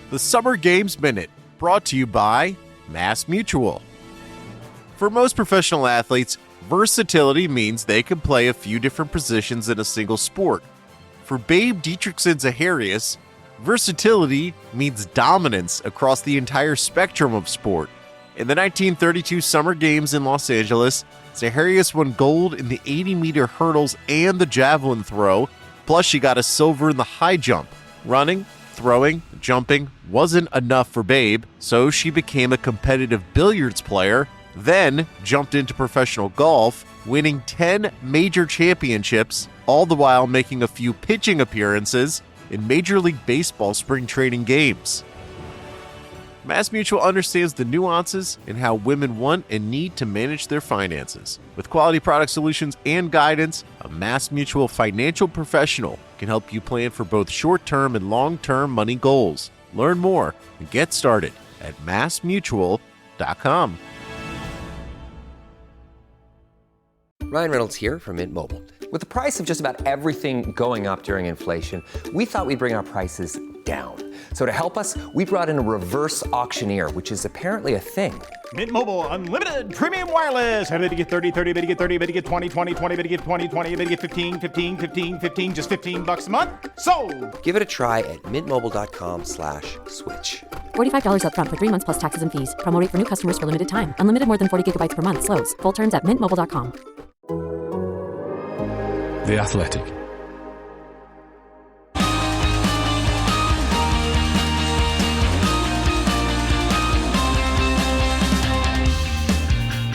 The Summer Games Minute, brought to you by Mass Mutual. For most professional athletes, versatility means they can play a few different positions in a single sport. For Babe Dietrichson-Zaharias, versatility means dominance across the entire spectrum of sport. In the 1932 Summer Games in Los Angeles, Zaharias won gold in the 80-meter hurdles and the javelin throw, plus she got a silver in the high jump. Running, throwing, jumping wasn't enough for Babe, so she became a competitive billiards player, then jumped into professional golf, winning 10 major championships, all the while making a few pitching appearances in Major League Baseball spring training games. Mass Mutual understands the nuances in how women want and need to manage their finances. With quality product solutions and guidance, a Mass Mutual financial professional can help you plan for both short-term and long-term money goals. Learn more and get started at massmutual.com. Ryan Reynolds here from Mint Mobile. With the price of just about everything going up during inflation, we thought we'd bring our prices down. So to help us, we brought in a reverse auctioneer, which is apparently a thing. Mint Mobile Unlimited Premium Wireless. How to get 30, 30, bit to get 30, bit to get 20, 20, 20, bit to get 20, 20, bit to get 15, 15, 15, 15, just $15 a month? Sold! Give it a try at mintmobile.com/switch. $45 up front for 3 months plus taxes and fees. Promo rate for new customers for limited time. Unlimited more than 40 gigabytes per month. Slows full terms at mintmobile.com. The Athletic.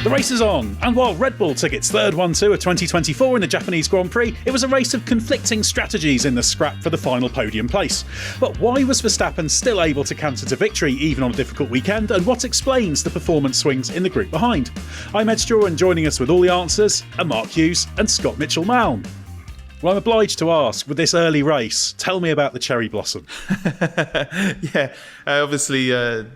The race is on, and while Red Bull took its third 1-2 of 2024 in the Japanese Grand Prix, it was a race of conflicting strategies in the scrap for the final podium place. But why was Verstappen still able to canter to victory even on a difficult weekend, and what explains the performance swings in the group behind? I'm Edd Straw, and joining us with all the answers are Mark Hughes and Scott Mitchell-Malm. Well, I'm obliged to ask, with this early race, tell me about the cherry blossom. Obviously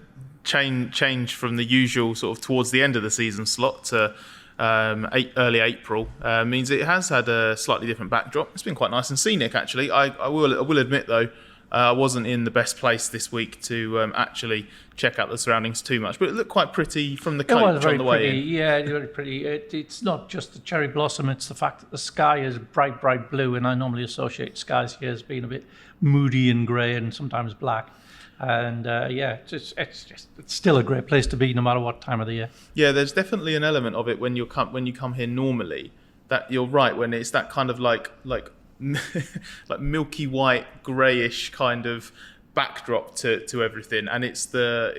change from the usual sort of towards the end of the season slot to early April means it has had a slightly different backdrop. It's been quite nice and scenic, actually. I will admit, though, I wasn't in the best place this week to actually check out the surroundings too much, but it looked quite pretty from the coach on the way in. Yeah, it's very pretty. It's not just the cherry blossom, it's the fact that the sky is bright, bright blue, and I normally associate skies here as being a bit moody and grey and sometimes black. And it's still a great place to be no matter what time of the year. Yeah, there's definitely an element of it when you come here normally that you're right, when it's that kind of like milky white greyish kind of backdrop to everything, and it's the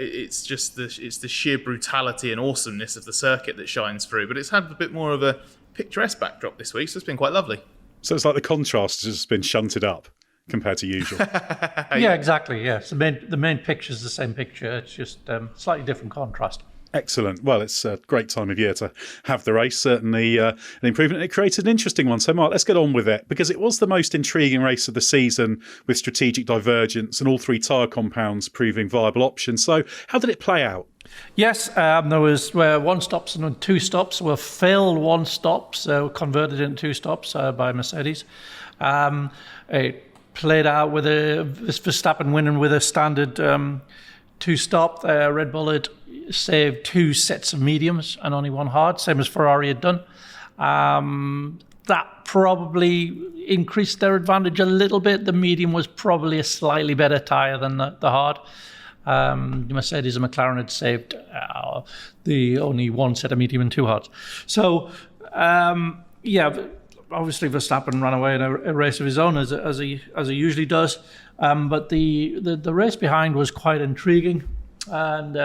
sheer brutality and awesomeness of the circuit that shines through. But it's had a bit more of a picturesque backdrop this week, so it's been quite lovely. So it's like the contrast has just been shunted up compared to usual. Yeah, exactly. Yes, the main picture is the same picture. It's just slightly different contrast. Excellent. Well, it's a great time of year to have the race. Certainly an improvement. It created an interesting one. So, Mark, let's get on with it, because it was the most intriguing race of the season, with strategic divergence and all three tyre compounds proving viable options. So how did it play out? Yes, there was one stops and two stops. Were failed one stops, converted into two stops by Mercedes. It played out with Verstappen winning with a standard two-stop. Red Bull had saved two sets of mediums and only one hard, same as Ferrari had done. That probably increased their advantage a little bit. The medium was probably a slightly better tyre than the hard. Mercedes and McLaren had saved the only one set of medium and two hards. So, obviously Verstappen ran away in a race of his own, as he usually does. But the race behind was quite intriguing, and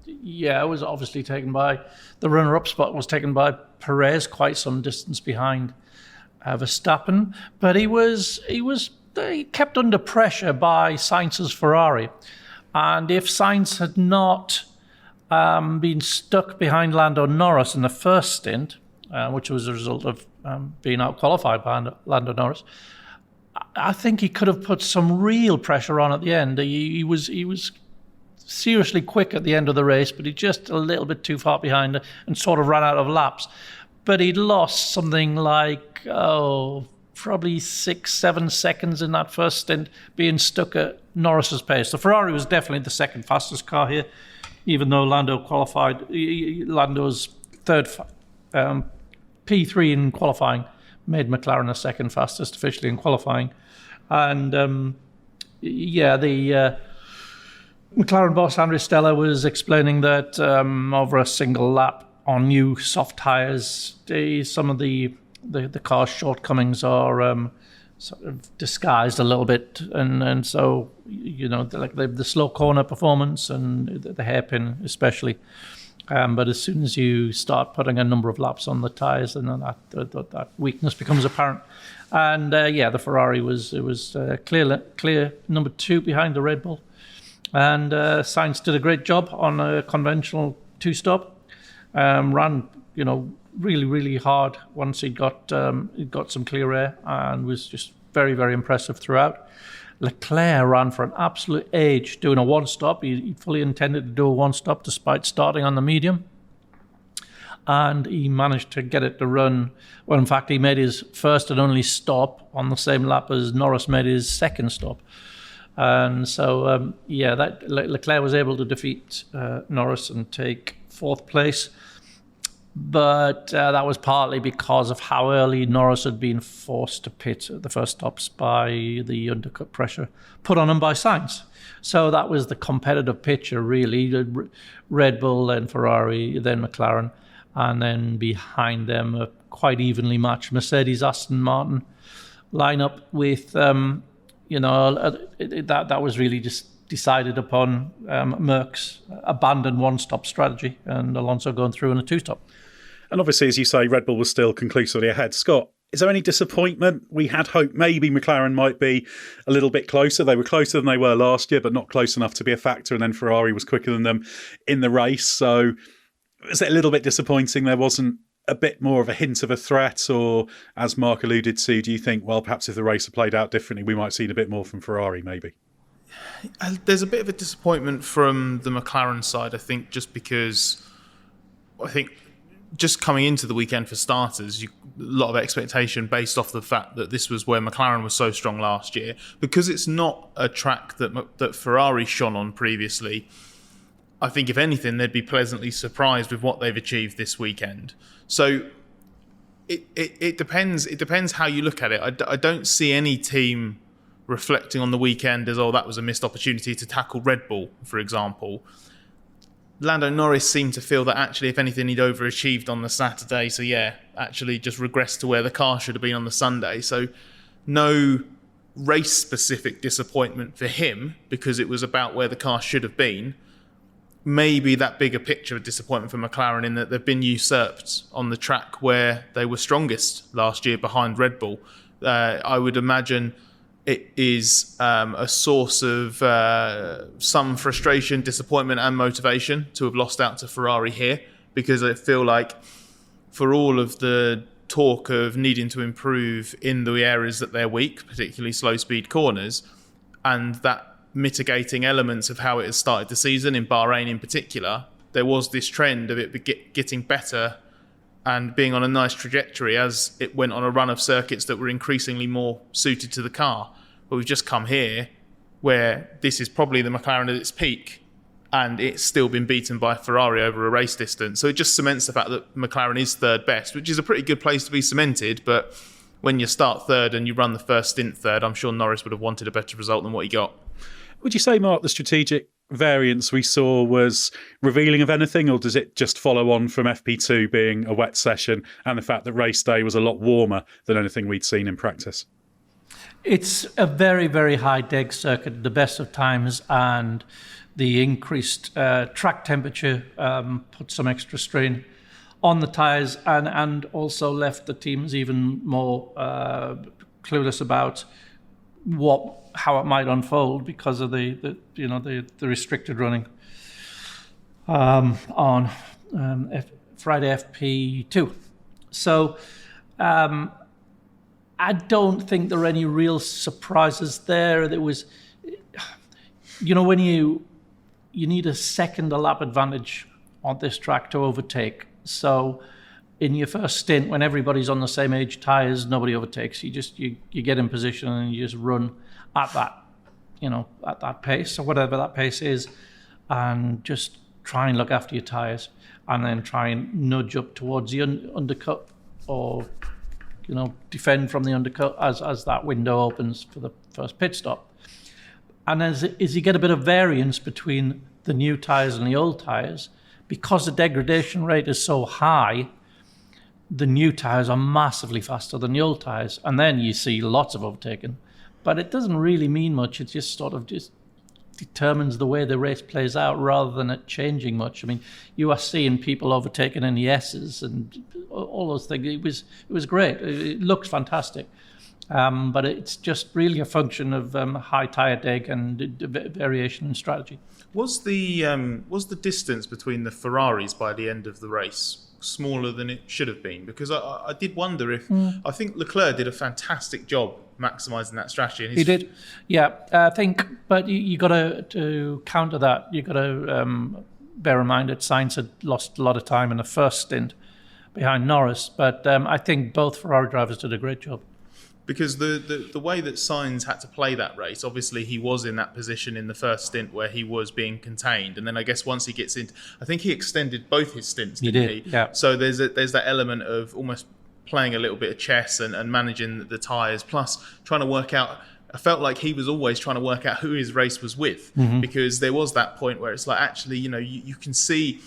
it was obviously taken by the runner-up spot was taken by Perez, quite some distance behind Verstappen. But he kept under pressure by Sainz's Ferrari, and if Sainz had not been stuck behind Lando Norris in the first stint, which was a result of being out-qualified by Lando Norris, I think he could have put some real pressure on at the end. He was seriously quick at the end of the race, but he just a little bit too far behind and sort of ran out of laps. But he'd lost something like probably 6-7 seconds in that first stint, being stuck at Norris's pace. The Ferrari was definitely the second fastest car here, even though Lando qualified. Lando's third P3 in qualifying made McLaren the second fastest officially in qualifying. And the McLaren boss Andrea Stella was explaining that over a single lap on new soft tyres, some of the car's shortcomings are sort of disguised a little bit, and so like the slow corner performance and the hairpin especially. But as soon as you start putting a number of laps on the tyres, then that weakness becomes apparent. And the Ferrari was clear number 2 behind the Red Bull, and Sainz did a great job on a conventional 2-stop. Ran really hard once he got some clear air, and was just very, very impressive throughout. Leclerc ran for an absolute age doing a 1-stop. He fully intended to do a 1-stop despite starting on the medium. And he managed to get it to run. Well, in fact, he made his first and only stop on the same lap as Norris made his second stop. And so, Leclerc was able to defeat Norris and take 4th place. But that was partly because of how early Norris had been forced to pit at the first stops by the undercut pressure put on him by Sainz. So that was the competitive picture, really. Red Bull, then Ferrari, then McLaren, and then behind them a quite evenly matched Mercedes, Aston Martin lineup with, that was really just decided upon Merck's abandoned 1-stop strategy and Alonso going through in a 2-stop. And obviously, as you say, Red Bull was still conclusively ahead. Scott, is there any disappointment? We had hope maybe McLaren might be a little bit closer. They were closer than they were last year, but not close enough to be a factor. And then Ferrari was quicker than them in the race. So is it a little bit disappointing there wasn't a bit more of a hint of a threat? Or, as Mark alluded to, do you think, well, perhaps if the race had played out differently, we might see a bit more from Ferrari maybe? There's a bit of a disappointment from the McLaren side, I think, just because just coming into the weekend for starters, a lot of expectation based off the fact that this was where McLaren was so strong last year. Because it's not a track that Ferrari shone on previously, I think if anything, they'd be pleasantly surprised with what they've achieved this weekend. So it depends. It depends how you look at it. I don't see any team reflecting on the weekend as, that was a missed opportunity to tackle Red Bull, for example. Lando Norris seemed to feel that actually, if anything, he'd overachieved on the Saturday. So actually just regressed to where the car should have been on the Sunday. So no race-specific disappointment for him because it was about where the car should have been. Maybe that bigger picture of disappointment for McLaren in that they've been usurped on the track where they were strongest last year behind Red Bull. I would imagine it is a source of some frustration, disappointment and motivation to have lost out to Ferrari here, because I feel like for all of the talk of needing to improve in the areas that they're weak, particularly slow speed corners, and that mitigating elements of how it has started the season, in Bahrain in particular, there was this trend of it getting better and being on a nice trajectory as it went on a run of circuits that were increasingly more suited to the car. But we've just come here where this is probably the McLaren at its peak and it's still been beaten by Ferrari over a race distance. So it just cements the fact that McLaren is third best, which is a pretty good place to be cemented. But when you start third and you run the first stint third, I'm sure Norris would have wanted a better result than what he got. Would you say, Mark, the strategic variance we saw was revealing of anything, or does it just follow on from FP2 being a wet session and the fact that race day was a lot warmer than anything we'd seen in practice? It's a very, very high deg circuit at the best of times, and the increased track temperature put some extra strain on the tyres and also left the teams even more clueless about how it might unfold because of the restricted running on Friday FP2. So I don't think there are any real surprises there. There was, when you need a second a lap advantage on this track to overtake. So in your first stint, when everybody's on the same age tyres, nobody overtakes. You get in position and you just run at that, at that pace or whatever that pace is, and just try and look after your tyres, and then try and nudge up towards the undercut, or defend from the undercut as that window opens for the first pit stop. And as you get a bit of variance between the new tyres and the old tyres, because the degradation rate is so high, the new tyres are massively faster than the old tyres, and then you see lots of overtaking. But it doesn't really mean much. It just sort of just determines the way the race plays out rather than it changing much. I mean, you are seeing people overtaking in the S's and all those things. It was great. It looks fantastic. But it's just really a function of high tyre deg and variation in strategy. Was the distance between the Ferraris by the end of the race smaller than it should have been? Because I did wonder if I think Leclerc did a fantastic job maximising that strategy. And he did, yeah. I think, but you got to counter that. You got to bear in mind that Sainz had lost a lot of time in the first stint behind Norris. But I think both Ferrari drivers did a great job. Because the way that Sainz had to play that race, obviously he was in that position in the first stint where he was being contained, and then I guess once he gets in, I think he extended both his stints, didn't he? Yeah. So there's that element of almost playing a little bit of chess and managing the tyres, plus trying to work out. I felt like he was always trying to work out who his race was with, because there was that point where it's like, actually, you can see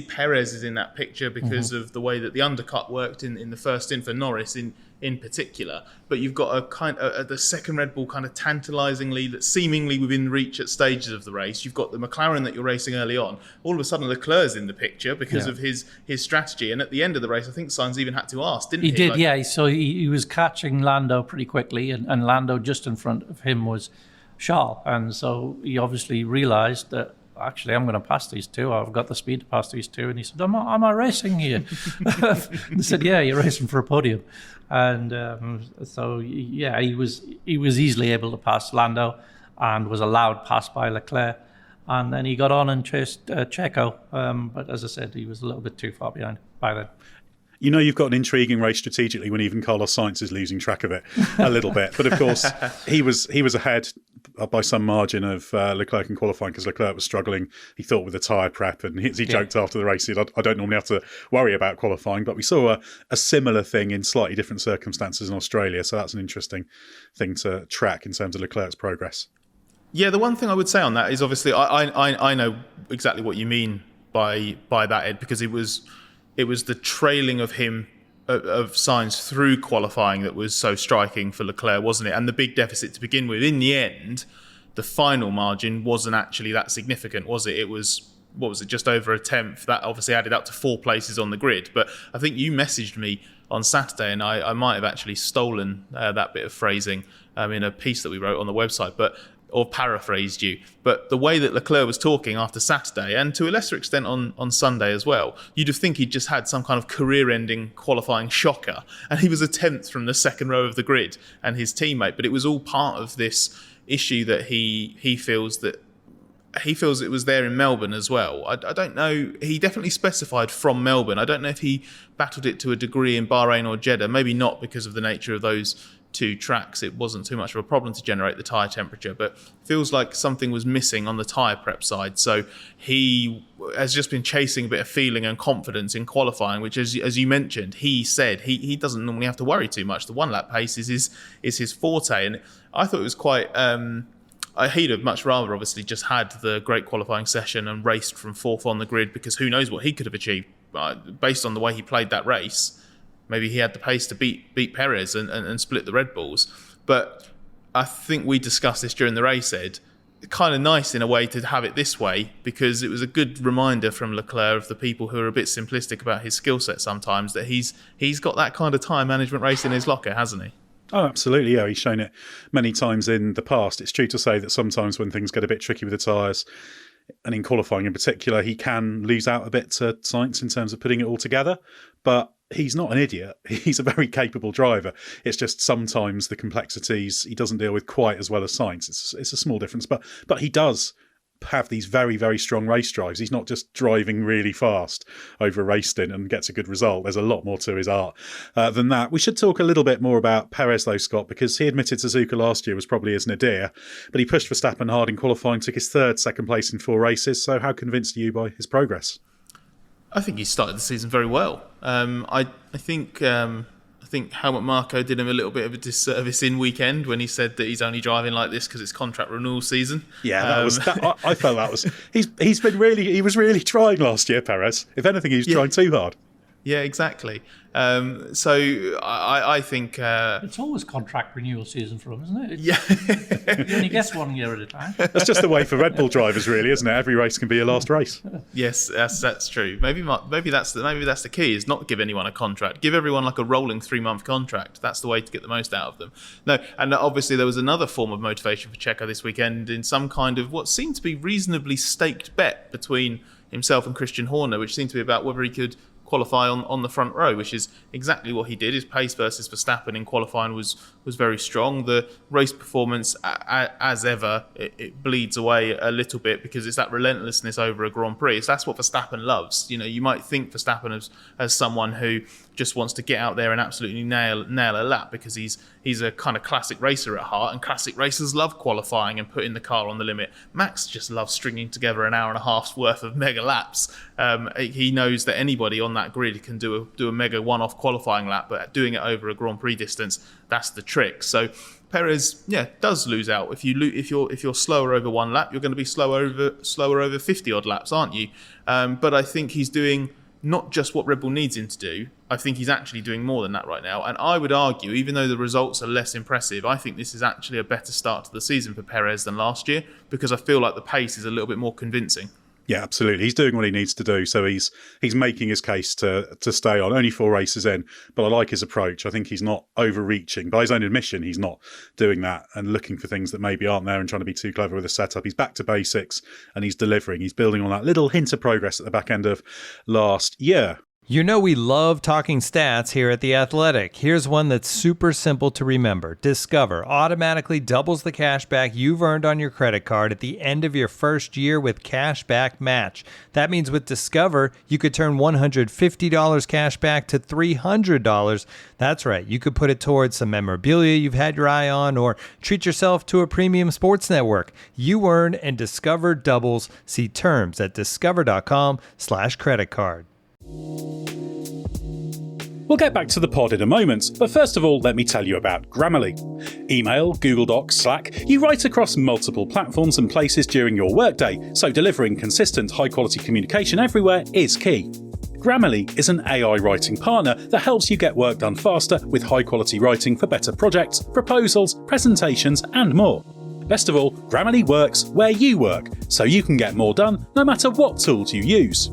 Perez is in that picture because of the way that the undercut worked in the first stint for Norris in particular. But you've got a kind of the second Red Bull kind of tantalisingly, that seemingly within reach at stages of the race. You've got the McLaren that you're racing early on. All of a sudden Leclerc's in the picture because of his strategy. And at the end of the race, I think Sainz even had to ask, didn't he? He did, yeah. So he was catching Lando pretty quickly, and Lando just in front of him was Charles. And so he obviously realised that, actually, I'm going to pass these two. I've got the speed to pass these two. And he said, am I racing here? They said, yeah, you're racing for a podium. And so, yeah, he was easily able to pass Lando and was allowed pass by Leclerc. And then he got on and chased Checo. But as I said, he was a little bit too far behind by then. You've got an intriguing race strategically when even Carlos Sainz is losing track of it a little bit. But of course, he was ahead by some margin of Leclerc in qualifying, because Leclerc was struggling, he thought, with the tyre prep. And he joked after the race, he said, I don't normally have to worry about qualifying. But we saw a similar thing in slightly different circumstances in Australia. So that's an interesting thing to track in terms of Leclerc's progress. Yeah, the one thing I would say on that is, obviously, I know exactly what you mean by that, Ed, because it was the trailing of him, of Sainz through qualifying, that was so striking for Leclerc, wasn't it? And the big deficit to begin with. In the end, the final margin wasn't actually that significant, was it? It was, what was it, just over a tenth. That obviously added up to 4 places on the grid. But I think you messaged me on Saturday, and I might have actually stolen that bit of phrasing in a piece that we wrote on the website, or paraphrased you. But the way that Leclerc was talking after Saturday, and to a lesser extent on Sunday as well, you'd have think he'd just had some kind of career-ending qualifying shocker, and he was a 10th from the second row of the grid and his teammate. But it was all part of this issue that he feels it was there in Melbourne as well. I don't know. He definitely specified from Melbourne. I don't know if he battled it to a degree in Bahrain or Jeddah. Maybe not, because of the nature of those two tracks. It wasn't too much of a problem to generate the tyre temperature, but feels like something was missing on the tyre prep side. So he has just been chasing a bit of feeling and confidence in qualifying, which, as you mentioned, he said he doesn't normally have to worry too much. The one-lap pace is his forte, and I thought it was quite... he'd have much rather obviously just had the great qualifying session and raced from 4th on the grid, because who knows what he could have achieved based on the way he played that race. Maybe he had the pace to beat Perez and split the Red Bulls. But I think we discussed this during the race, Ed. Kind of nice in a way to have it this way, because it was a good reminder from Leclerc of the people who are a bit simplistic about his skill set sometimes, that he's got that kind of time management race in his locker, hasn't he? Oh, absolutely, yeah. He's shown it many times in the past. It's true to say that sometimes when things get a bit tricky with the tyres, and in qualifying in particular, he can lose out a bit to Sainz in terms of putting it all together. But he's not an idiot. He's a very capable driver. It's just sometimes the complexities he doesn't deal with quite as well as Sainz. It's a small difference, but he does have these very, very strong race drives. He's not just driving really fast over a race stint and gets a good result. There's a lot more to his art than that. We should talk a little bit more about Perez, though, Scott, because he admitted Suzuka last year was probably his nadir, but he pushed Verstappen hard in qualifying, took his second place in 4 races. So how convinced are you by his progress? I think he started the season very well. I think Helmut Marko did him a little bit of a disservice in weekend when he said that he's only driving like this because it's contract renewal season. Yeah, I felt that was he was really trying last year, Perez. If anything, he was trying too hard. Yeah, exactly. So I think it's always contract renewal season for him, isn't it? Yeah, you only guess 1 year at a time. That's just the way for Red Bull drivers, really, isn't it? Every race can be your last race. Yes, that's true. Maybe that's the key, is not give anyone a contract. Give everyone like a rolling 3-month contract. That's the way to get the most out of them. No, and obviously there was another form of motivation for Checo this weekend in some kind of what seemed to be reasonably staked bet between himself and Christian Horner, which seemed to be about whether he could qualify on the front row, which is exactly what he did. His pace versus Verstappen in qualifying was very strong. The race performance, as ever, it bleeds away a little bit because it's that relentlessness over a Grand Prix. That's what Verstappen loves. You know, you might think Verstappen as someone who just wants to get out there and absolutely nail a lap because he's a kind of classic racer at heart, and classic racers love qualifying and putting the car on the limit. Max just loves stringing together an hour and a half's worth of mega laps. He knows that anybody on that grid can do a mega one-off qualifying lap, but doing it over a Grand Prix distance, that's the trick. So Perez, does lose out. If you're slower over one lap, you're going to be slower over 50 odd laps, aren't you? But I think he's doing not just what Red Bull needs him to do. I think he's actually doing more than that right now. And I would argue, even though the results are less impressive, I think this is actually a better start to the season for Perez than last year, because I feel like the pace is a little bit more convincing. Yeah, absolutely. He's doing what he needs to do. So he's making his case to stay on. Only 4 races in, but I like his approach. I think he's not overreaching. By his own admission, he's not doing that and looking for things that maybe aren't there and trying to be too clever with the setup. He's back to basics and he's delivering. He's building on that little hint of progress at the back end of last year. You know we love talking stats here at The Athletic. Here's one that's super simple to remember. Discover automatically doubles the cash back you've earned on your credit card at the end of your first year with Cash Back Match. That means with Discover, you could turn $150 cash back to $300. That's right, you could put it towards some memorabilia you've had your eye on or treat yourself to a premium sports network. You earn and Discover doubles. See terms at discover.com/credit card. We'll get back to the pod in a moment, but first of all, let me tell you about Grammarly. Email, Google Docs, Slack, you write across multiple platforms and places during your workday, so delivering consistent, high-quality communication everywhere is key. Grammarly is an AI writing partner that helps you get work done faster with high-quality writing for better projects, proposals, presentations, and more. Best of all, Grammarly works where you work, so you can get more done no matter what tools you use.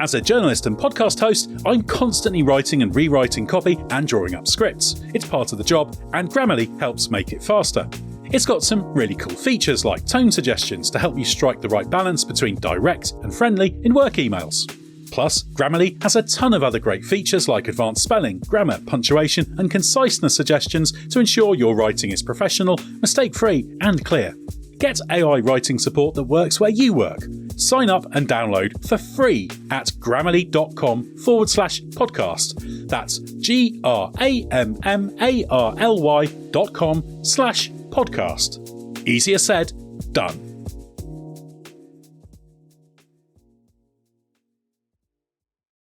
As a journalist and podcast host, I'm constantly writing and rewriting copy and drawing up scripts. It's part of the job, and Grammarly helps make it faster. It's got some really cool features like tone suggestions to help you strike the right balance between direct and friendly in work emails. Plus, Grammarly has a ton of other great features like advanced spelling, grammar, punctuation, and conciseness suggestions to ensure your writing is professional, mistake-free, and clear. Get AI writing support that works where you work. Sign up and download for free at grammarly.com/podcast. That's GRAMMARLY.com/podcast. Easier said, done.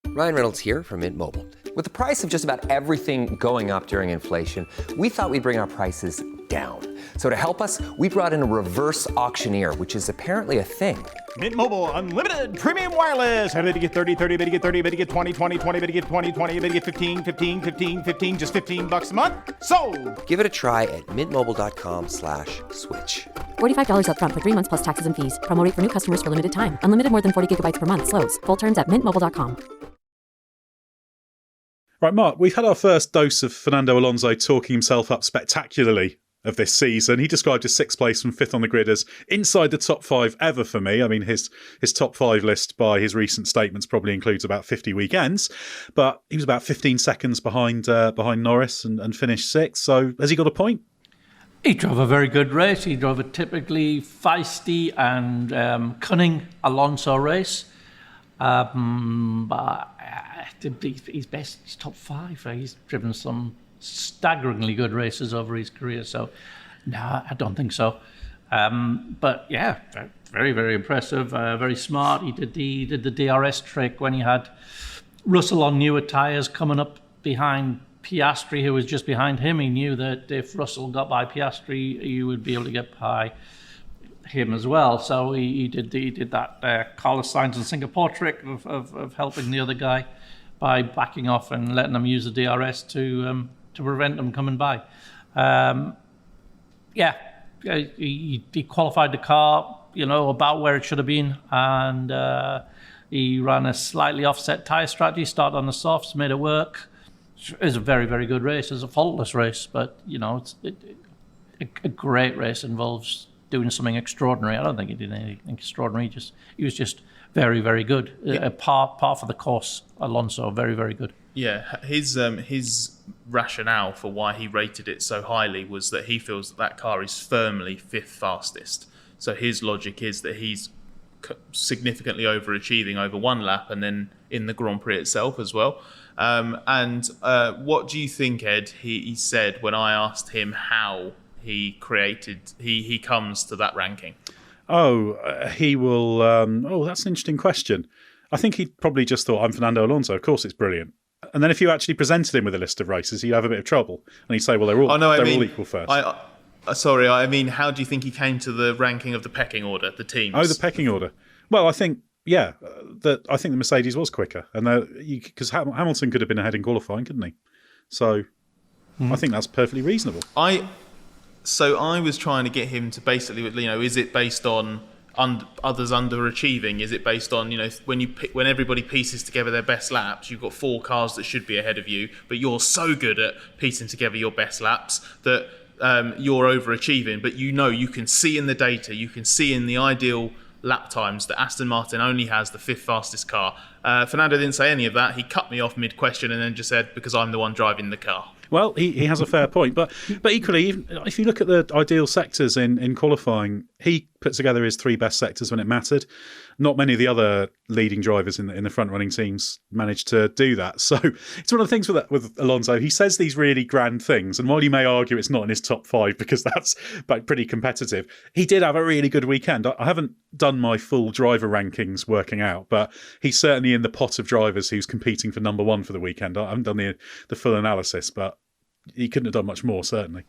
Ryan Reynolds here from Mint Mobile. With the price of just about everything going up during inflation, we thought we'd bring our prices down. So to help us, we brought in a reverse auctioneer, which is apparently a thing. Mint Mobile Unlimited Premium Wireless. How to get 30, 30, bit to get 30, bit to get 20, 20, 20, bit to get 20, 20, bit to get 15, 15, 15, 15, just $15 a month? Sold! Give it a try at mintmobile.com/switch. $45 up front for 3 months plus taxes and fees. Promo rate for new customers for limited time. Unlimited more than 40 gigabytes per month. Slows full terms at mintmobile.com. Right, Mark, we've had our first dose of Fernando Alonso talking himself up spectacularly of this season. He described his 6th place from 5th on the grid as inside the top 5 ever for me. I mean, his top 5 list by his recent statements probably includes about 50 weekends, but he was about 15 seconds behind Norris and finished 6th. So has he got a point? He drove a very good race. He drove a typically feisty and cunning Alonso race. But he's best. He's top 5. He's driven some staggeringly good races over his career. So, no, I don't think so. But yeah, very, very impressive. Very smart. He did the DRS trick when he had Russell on newer tyres coming up behind Piastri, who was just behind him. He knew that if Russell got by Piastri, you would be able to get by him as well. So he did that Carlos Sainz and Singapore trick of helping the other guy by backing off and letting them use the DRS to prevent them coming by. He qualified the car, about where it should have been, and he ran a slightly offset tyre strategy, started on the softs, made it work. It was a very, very good race. It was a faultless race, but a great race involves doing something extraordinary. I don't think he did anything extraordinary. He was just very, very good. A par for the course. Alonso, very, very good. Yeah, his rationale for why he rated it so highly was that he feels that car is firmly 5th fastest. So his logic is that he's significantly overachieving over one lap and then in the Grand Prix itself as well. What do you think, Ed, he said when I asked him how he comes to that ranking? He will... that's an interesting question. I think he probably just thought, I'm Fernando Alonso, of course it's brilliant. And then if you actually presented him with a list of races, he'd have a bit of trouble. And he'd say, well, they're all equal first. I mean, how do you think he came to the ranking of the pecking order, the teams? Oh, the pecking order. Well, I think... Yeah, I think the Mercedes was quicker, and because Hamilton could have been ahead in qualifying, couldn't he? So I think that's perfectly reasonable. I was trying to get him to basically, is it based on others underachieving? Is it based on when everybody pieces together their best laps, you've got 4 cars that should be ahead of you, but you're so good at piecing together your best laps that you're overachieving. But you can see in the data, you can see in the ideal lap times that Aston Martin only has the 5th fastest car. Fernando didn't say any of that. He cut me off mid-question and then just said, because I'm the one driving the car. Well, he has a fair point, but equally, if you look at the ideal sectors in qualifying, he put together his 3 best sectors when it mattered. Not many of the other leading drivers in the front-running teams managed to do that. So it's one of the things with Alonso. He says these really grand things, and while you may argue it's not in his top 5 because that's pretty competitive, he did have a really good weekend. I haven't done my full driver rankings working out, but he's certainly in the pot of drivers who's competing for number 1 for the weekend. I haven't done the full analysis, but he couldn't have done much more, certainly.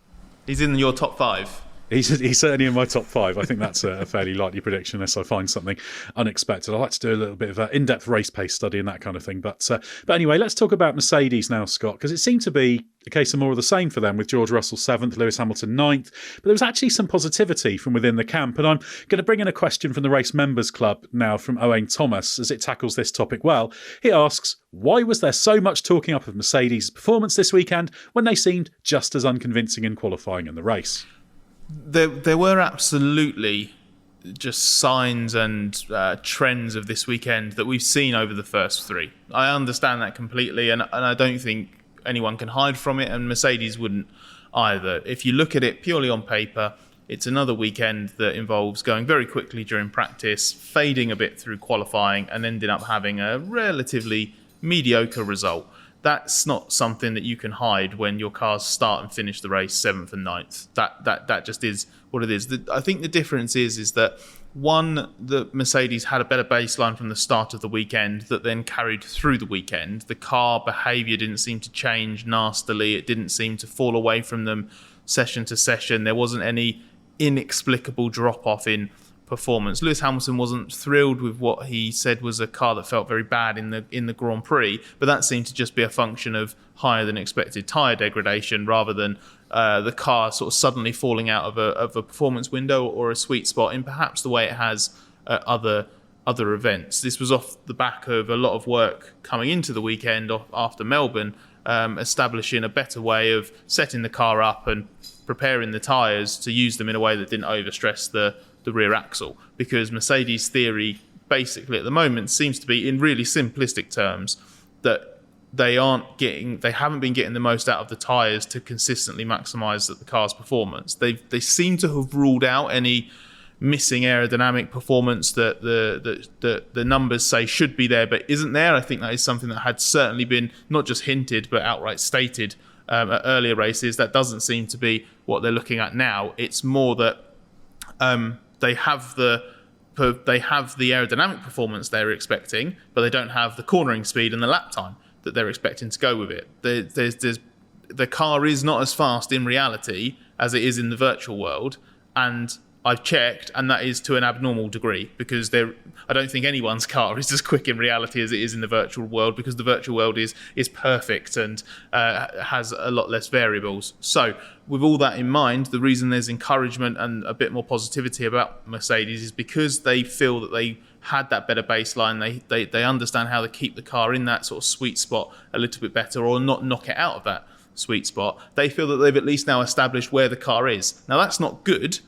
He's in your top 5? He's certainly in my top 5. I think that's a fairly likely prediction unless I find something unexpected. I like to do a little bit of an in-depth race pace study and that kind of thing. But anyway, let's talk about Mercedes now, Scott, because it seemed to be a case of more of the same for them, with George Russell 7th, Lewis Hamilton 9th. But there was actually some positivity from within the camp. And I'm going to bring in a question from the Race Members Club now from Owain Thomas as it tackles this topic well. He asks, why was there so much talking up of Mercedes' performance this weekend when they seemed just as unconvincing in qualifying in the race? There were absolutely just signs and trends of this weekend that we've seen over the first 3. I understand that completely, and I don't think anyone can hide from it, and Mercedes wouldn't either. If you look at it purely on paper, it's another weekend that involves going very quickly during practice, fading a bit through qualifying, and ending up having a relatively mediocre result. That's not something that you can hide when your cars start and finish the race 7th and 9th. That just is what it is. I think the difference is that, one, the Mercedes had a better baseline from the start of the weekend that then carried through the weekend. The car behaviour didn't seem to change nastily. It didn't seem to fall away from them session to session. There wasn't any inexplicable drop-off in performance. Lewis Hamilton wasn't thrilled with what he said was a car that felt very bad in the Grand Prix, but that seemed to just be a function of higher than expected tyre degradation rather than the car sort of suddenly falling out of a performance window or a sweet spot in perhaps the way it has at other events. This was off the back of a lot of work coming into the weekend after Melbourne, establishing a better way of setting the car up and preparing the tyres to use them in a way that didn't overstress the rear axle, because Mercedes' theory basically at the moment seems to be, in really simplistic terms, that they haven't been getting the most out of the tyres to consistently maximise the car's performance. They seem to have ruled out any missing aerodynamic performance that the numbers say should be there but isn't there. I think that is something that had certainly been not just hinted but outright stated at earlier races. That doesn't seem to be what they're looking at now. It's more that they have the aerodynamic performance they're expecting, but they don't have the cornering speed and the lap time that they're expecting to go with it. The car is not as fast in reality as it is in the virtual world, and I've checked, and that is to an abnormal degree, because I don't think anyone's car is as quick in reality as it is in the virtual world, because the virtual world is perfect and has a lot less variables. So with all that in mind, the reason there's encouragement and a bit more positivity about Mercedes is because they feel that they had that better baseline. They understand how to keep the car in that sort of sweet spot a little bit better, or not knock it out of that sweet spot. They feel that they've at least now established where the car is. Now that's not good.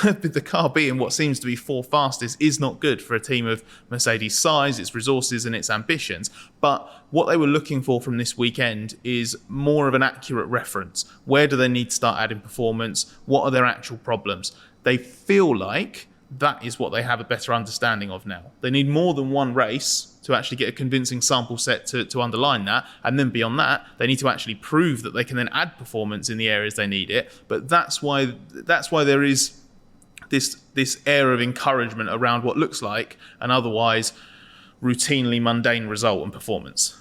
The car being what seems to be fourth fastest is not good for a team of Mercedes' size, its resources and its ambitions. But what they were looking for from this weekend is more of an accurate reference. Where do they need to start adding performance? What are their actual problems? They feel like that is what they have a better understanding of now. They need more than one race to actually get a convincing sample set to underline that. And then beyond that, they need to actually prove that they can then add performance in the areas they need it. But that's why there is this air of encouragement around what looks like an otherwise routinely mundane result and performance.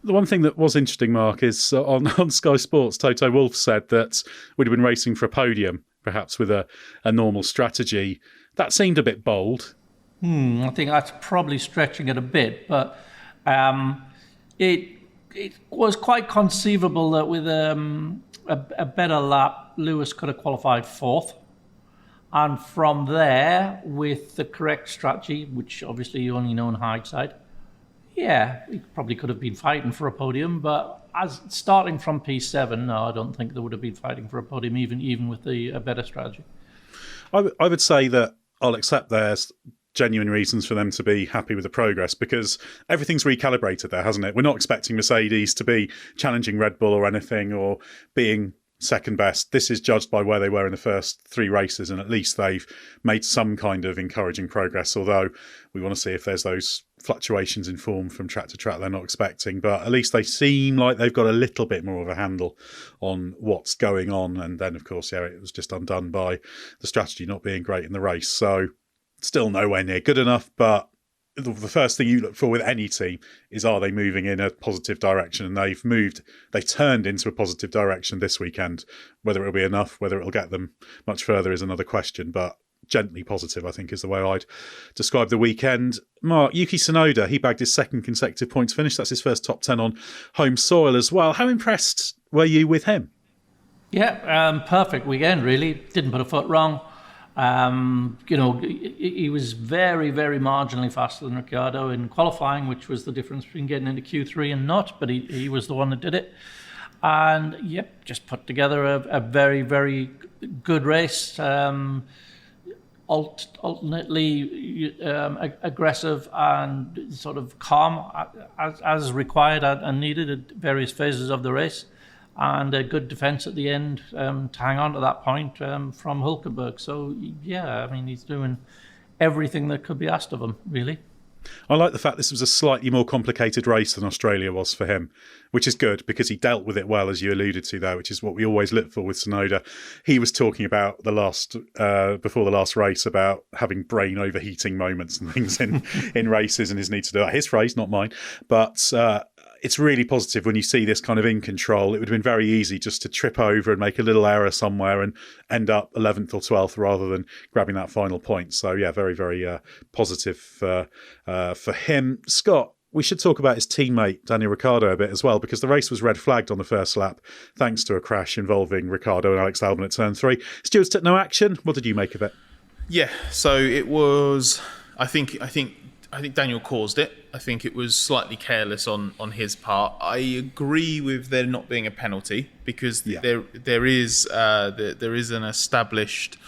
The one thing that was interesting, Mark, is on Sky Sports, Toto Wolff said that we'd have been racing for a podium, perhaps with a normal strategy. That seemed a bit bold. I think that's probably stretching it a bit, but it was quite conceivable that with a better lap, Lewis could have qualified fourth. And from there, with the correct strategy, which obviously you only know in hindsight, yeah, he probably could have been fighting for a podium. But as starting from P7, no, I don't think they would have been fighting for a podium, even with a better strategy. I would say that I'll accept there's genuine reasons for them to be happy with the progress, because everything's recalibrated there, hasn't it? We're not expecting Mercedes to be challenging Red Bull or anything, or being second best. This is judged by where they were in the first three races, and at least they've made some kind of encouraging progress, although we want to see if there's those fluctuations in form from track to track they're not expecting. But at least they seem like they've got a little bit more of a handle on what's going on. And then, of course, yeah, it was just undone by the strategy not being great in the race. So still nowhere near good enough, but the first thing you look for with any team is, are they moving in a positive direction? And they've turned into a positive direction this weekend. Whether it'll be enough, whether it'll get them much further is another question, but gently positive, I think, is the way I'd describe the weekend. Mark, Yuki Tsunoda, he bagged his second consecutive points finish. That's his first top 10 on home soil as well. How impressed were you with him? Yeah, perfect weekend, really. Didn't put a foot wrong. He was very, very marginally faster than Ricciardo in qualifying, which was the difference between getting into Q3 and not, but he was the one that did it. And, yep, just put together a very, very good race. Alternately aggressive and sort of calm as required and needed at various phases of the race. And a good defence at the end to hang on to that point from Hülkenberg. So, yeah, I mean, he's doing everything that could be asked of him, really. I like the fact this was a slightly more complicated race than Australia was for him, which is good because he dealt with it well, as you alluded to there, which is what we always look for with Tsunoda. He was talking about before the last race, about having brain overheating moments and things in races and his need to do it. His phrase, not mine. But it's really positive when you see this kind of in control. It would have been very easy just to trip over and make a little error somewhere and end up 11th or 12th rather than grabbing that final point. So, yeah, very, very positive for him. Scott, we should talk about his teammate, Daniel Ricciardo, a bit as well, because the race was red flagged on the first lap thanks to a crash involving Ricciardo and Alex Albon at turn 3. Stewards took no action. What did you make of it? Yeah, so it was, I think Daniel caused it. I think it was slightly careless on his part. I agree with there not being a penalty because there is an established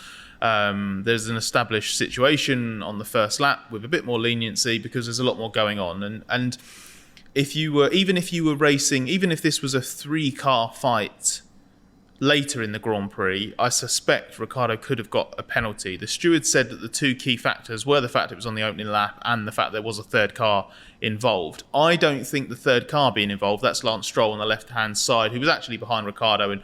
situation on the first lap with a bit more leniency because there's a lot more going on, and if you were racing, even if this was a 3-car fight later in the Grand Prix, I suspect Ricciardo could have got a penalty. The steward said that the 2 key factors were the fact it was on the opening lap and the fact there was a third car involved. I don't think the third car being involved, that's Lance Stroll on the left-hand side, who was actually behind Ricciardo, and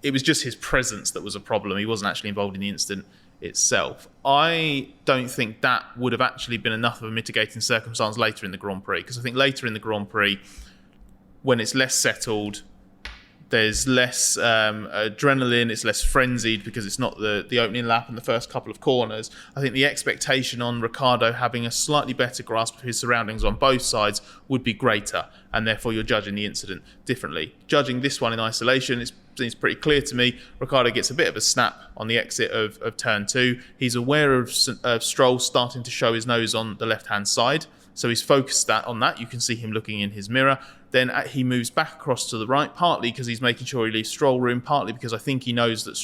it was just his presence that was a problem. He wasn't actually involved in the incident itself. I don't think that would have actually been enough of a mitigating circumstance later in the Grand Prix, because I think later in the Grand Prix, when it's less settled, there's less adrenaline, it's less frenzied because it's not the opening lap and the first couple of corners. I think the expectation on Ricciardo having a slightly better grasp of his surroundings on both sides would be greater, and therefore you're judging the incident differently. Judging this one in isolation, it seems pretty clear to me. Ricciardo gets a bit of a snap on the exit of turn 2. He's aware of Stroll starting to show his nose on the left-hand side, so he's focused on that. You can see him looking in his mirror. Then he moves back across to the right, partly because he's making sure he leaves Stroll room, partly because I think he knows that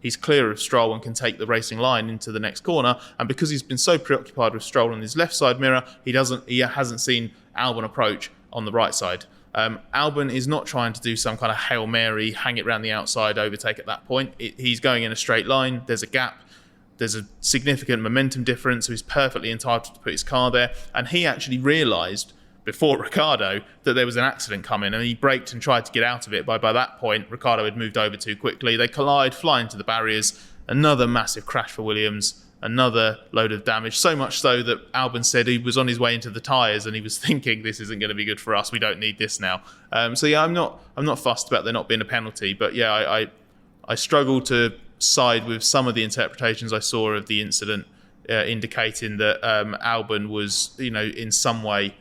he's clear of Stroll and can take the racing line into the next corner. And because he's been so preoccupied with Stroll in his left side mirror, he hasn't seen Albon approach on the right side. Albon is not trying to do some kind of Hail Mary, hang it round the outside, overtake at that point. He's going in a straight line. There's a gap. There's a significant momentum difference, so he's perfectly entitled to put his car there. And he actually realised before Ricciardo that there was an accident coming, and he braked and tried to get out of it. By that point, Ricciardo had moved over too quickly. They collide, fly into the barriers. Another massive crash for Williams. Another load of damage, so much so that Albon said he was on his way into the tyres and he was thinking, this isn't going to be good for us, we don't need this now. So yeah, I'm not fussed about there not being a penalty, but yeah, I struggle to side with some of the interpretations I saw of the incident, indicating that Albon was, in some way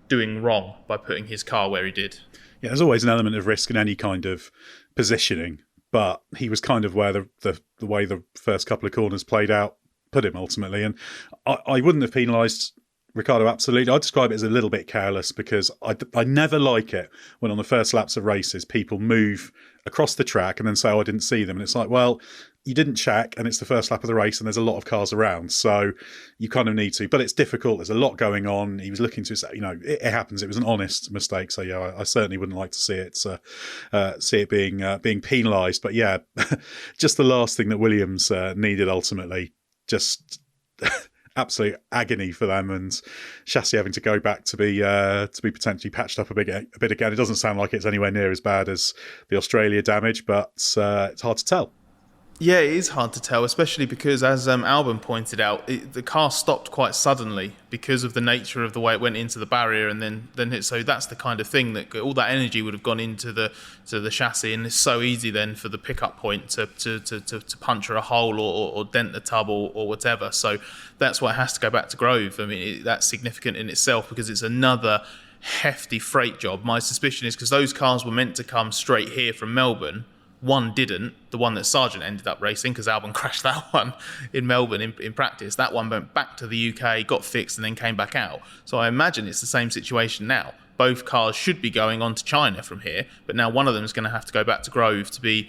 doing wrong by putting his car where he did. Yeah, there's always an element of risk in any kind of positioning. But he was kind of where the way the first couple of corners played out put him ultimately. And I wouldn't have penalised Ricciardo absolutely. I'd describe it as a little bit careless, because I never like it when on the first laps of races people move across the track and then say, oh, I didn't see them. And it's like, well, you didn't check and it's the first lap of the race and there's a lot of cars around. So you kind of need to. But it's difficult. There's a lot going on. He was looking to say, it happens. It was an honest mistake. So yeah, I certainly wouldn't like to see it being penalised. But yeah, just the last thing that Williams needed ultimately, just absolute agony for them, and chassis having to go back to be potentially patched up a bit again. It doesn't sound like it's anywhere near as bad as the Australia damage, but it's hard to tell. Yeah, it is hard to tell, especially because, as Albon pointed out, the car stopped quite suddenly because of the nature of the way it went into the barrier, and then hit. So that's the kind of thing that all that energy would have gone into the chassis, and it's so easy then for the pickup point to puncture a hole or dent the tub or whatever. So that's why it has to go back to Grove. I mean, that's significant in itself because it's another hefty freight job. My suspicion is because those cars were meant to come straight here from Melbourne. One didn't, the one that Sargent ended up racing, because Albon crashed that one in Melbourne in practice. That one went back to the UK, got fixed, and then came back out. So I imagine it's the same situation now. Both cars should be going on to China from here, but now one of them is going to have to go back to Grove to be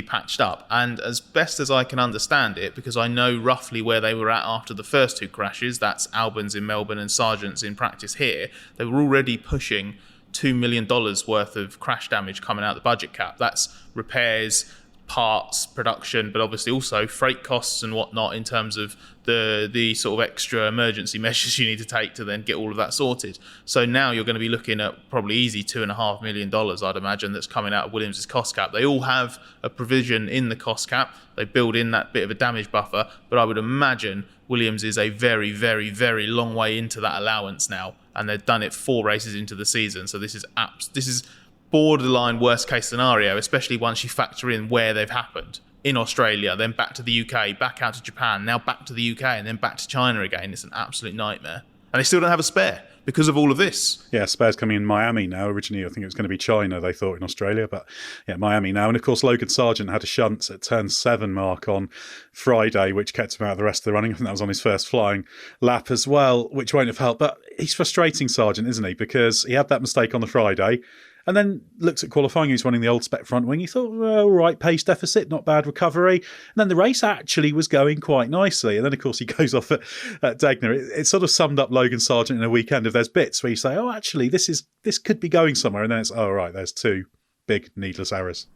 patched up. And as best as I can understand it, because I know roughly where they were at after the first two crashes, that's Albon's in Melbourne and Sargent's in practice here, they were already pushing $2 million worth of crash damage coming out the budget cap. That's repairs, parts, production, but obviously also freight costs and whatnot in terms of the sort of extra emergency measures you need to take to then get all of that sorted. So now you're going to be looking at probably easy $2.5 million, I'd imagine, that's coming out of Williams' cost cap. They all have a provision in the cost cap. They build in that bit of a damage buffer, but I would imagine Williams is a very, very, very long way into that allowance now, and they've done it 4 races into the season. So this is borderline worst case scenario, especially once you factor in where they've happened. In Australia, then back to the UK, back out to Japan, now back to the UK, and then back to China again. It's an absolute nightmare. And they still don't have a spare because of all of this. Yeah, spare's coming in Miami now. Originally, I think it was going to be China, they thought, in Australia. But yeah, Miami now. And of course, Logan Sargent had a shunt at turn 7 mark on Friday, which kept him out of the rest of the running. I think that was on his first flying lap as well, which won't have helped. But he's frustrating, Sargent, isn't he? Because he had that mistake on the Friday. and then looked at qualifying. He was running the old spec front wing. You thought, well, all right, pace deficit, not bad recovery. And then the race actually was going quite nicely. And then, of course, he goes off at Degner. It sort of summed up Logan Sargent in a weekend of there's bits where you say, oh, actually, this could be going somewhere. And then it's, oh, right, there's two big needless errors.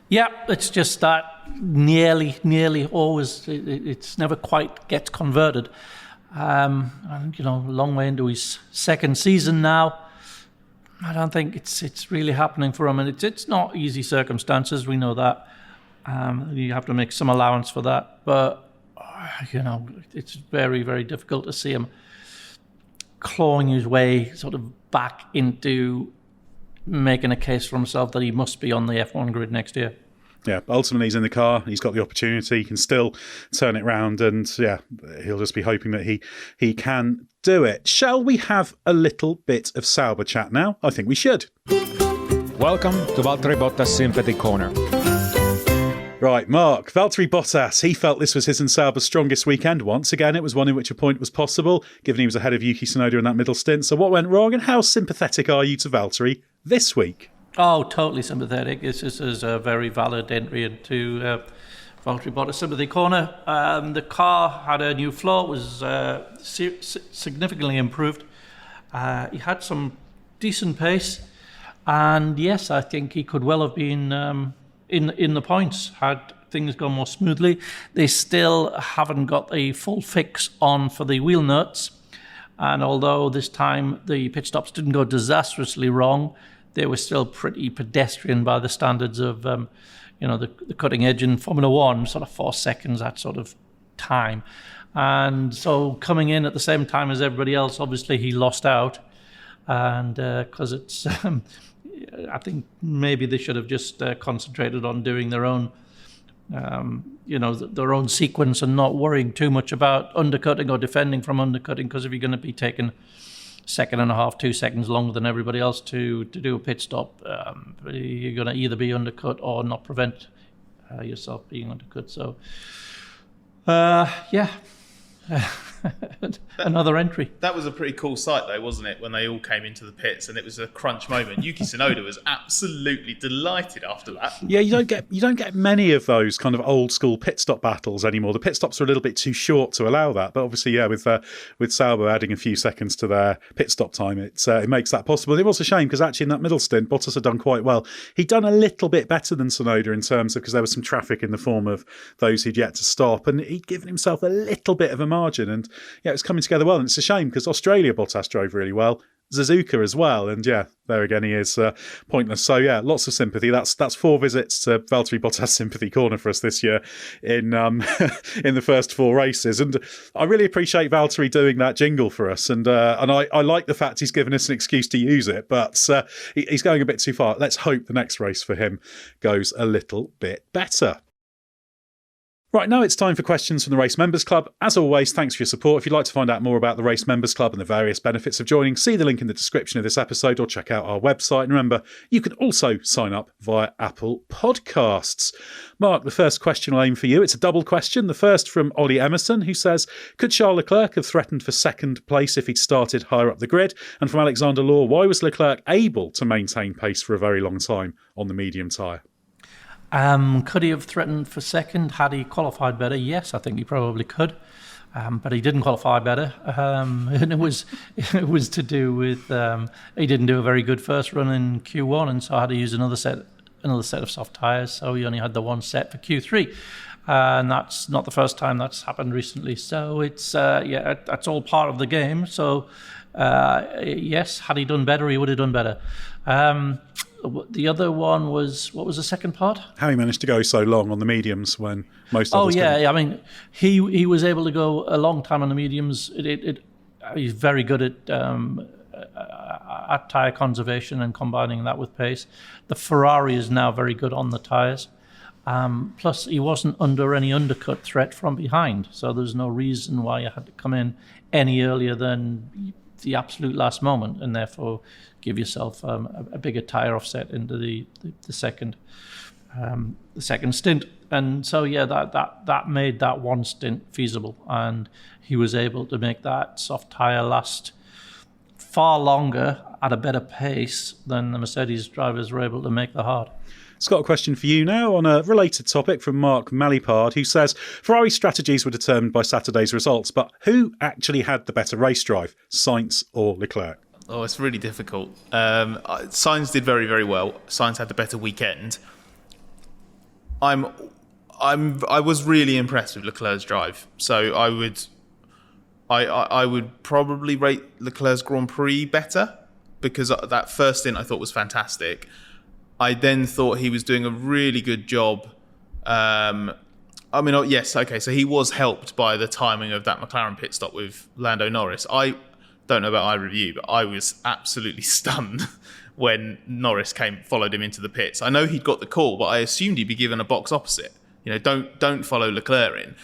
Yeah, it's just that nearly always, it's never quite gets converted. And, long way into his second season now. I don't think it's really happening for him, and it's not easy circumstances. We know that. You have to make some allowance for that, but it's very, very difficult to see him clawing his way sort of back into making a case for himself that he must be on the F1 grid next year. Yeah, ultimately he's in the car. He's got the opportunity. He can still turn it round, and he'll just be hoping that he can do it. Shall we have a little bit of Sauber chat now? I think we should. Welcome to Valtteri Bottas Sympathy Corner. Right, Mark, Valtteri Bottas, he felt this was his and Sauber's strongest weekend. Once again, it was one in which a point was possible, given he was ahead of Yuki Tsunoda in that middle stint. So what went wrong, and how sympathetic are you to Valtteri this week? Oh, totally sympathetic. This is a very valid entry into Valtteri Bottas Sympathy Corner. The car had a new floor, was significantly improved. He had some decent pace, and yes, I think he could well have been in the points had things gone more smoothly. They still haven't got a full fix on for the wheel nuts, and although this time the pit stops didn't go disastrously wrong, they were still pretty pedestrian by the standards of, the cutting edge in Formula One, sort of 4 seconds, that sort of time. And so coming in at the same time as everybody else, obviously he lost out. And because it's, I think maybe they should have just concentrated on doing their own, their own sequence and not worrying too much about undercutting or defending from undercutting, because if you're going to be taking second and a half, 2 seconds longer than everybody else to do a pit stop, you're going to either be undercut or not prevent yourself being undercut. So, another entry. That was a pretty cool sight, though, wasn't it? When they all came into the pits and it was a crunch moment. Yuki Tsunoda was absolutely delighted after that. Yeah, you don't get many of those kind of old school pit stop battles anymore. The pit stops are a little bit too short to allow that. But obviously, yeah, with Sauber adding a few seconds to their pit stop time, it makes that possible. It was a shame because actually in that middle stint, Bottas had done quite well. He'd done a little bit better than Tsunoda in terms of, because there was some traffic in the form of those who'd yet to stop, and he'd given himself a little bit of a margin. And yeah, it was coming together well, and it's a shame because Australia Bottas drove really well, Suzuka as well, and yeah, there again he is pointless. So yeah, lots of sympathy. That's 4 visits to Valtteri Bottas Sympathy Corner for us this year in in the first 4 races, and I really appreciate Valtteri doing that jingle for us, and I like the fact he's given us an excuse to use it, but he's going a bit too far. Let's hope the next race for him goes a little bit better. Right, now it's time for questions from the Race Members Club. As always, thanks for your support. If you'd like to find out more about the Race Members Club and the various benefits of joining, see the link in the description of this episode or check out our website. And remember, you can also sign up via Apple Podcasts. Mark, the first question I'll aim for you. It's a double question. The first from Ollie Emerson, who says, could Charles Leclerc have threatened for second place if he'd started higher up the grid? And from Alexander Law, why was Leclerc able to maintain pace for a very long time on the medium tyre? Could he have threatened for second had he qualified better? Yes, I think he probably could, but he didn't qualify better, and it was to do with he didn't do a very good first run in Q1, and so had to use another set of soft tyres. So he only had the one set for Q3, and that's not the first time that's happened recently. So it's that's all part of the game. So yes, had he done better, he would have done better. The other one was, what was the second part? How he managed to go so long on the mediums when most others didn't. I mean, he was able to go a long time on the mediums. He's very good at tyre conservation and combining that with pace. The Ferrari is now very good on the tyres. Plus, he wasn't under any undercut threat from behind, so there's no reason why you had to come in any earlier than the absolute last moment, and therefore give yourself a bigger tyre offset into the second stint. And so yeah, that made that one stint feasible, and he was able to make that soft tyre last far longer at a better pace than the Mercedes drivers were able to make the hard. Scott, a question for you now on a related topic from Mark Malipard, who says Ferrari strategies were determined by Saturday's results, but who actually had the better race drive, Sainz or Leclerc? Oh, it's really difficult. Sainz did very, very well. Sainz had the better weekend. I was really impressed with Leclerc's drive, so I would probably rate Leclerc's Grand Prix better, because that first stint I thought was fantastic. I then thought he was doing a really good job. Yes, okay, so he was helped by the timing of that McLaren pit stop with Lando Norris. I don't know about iReview, but I was absolutely stunned when Norris followed him into the pits. I know he'd got the call, but I assumed he'd be given a box opposite. Don't follow Leclerc in.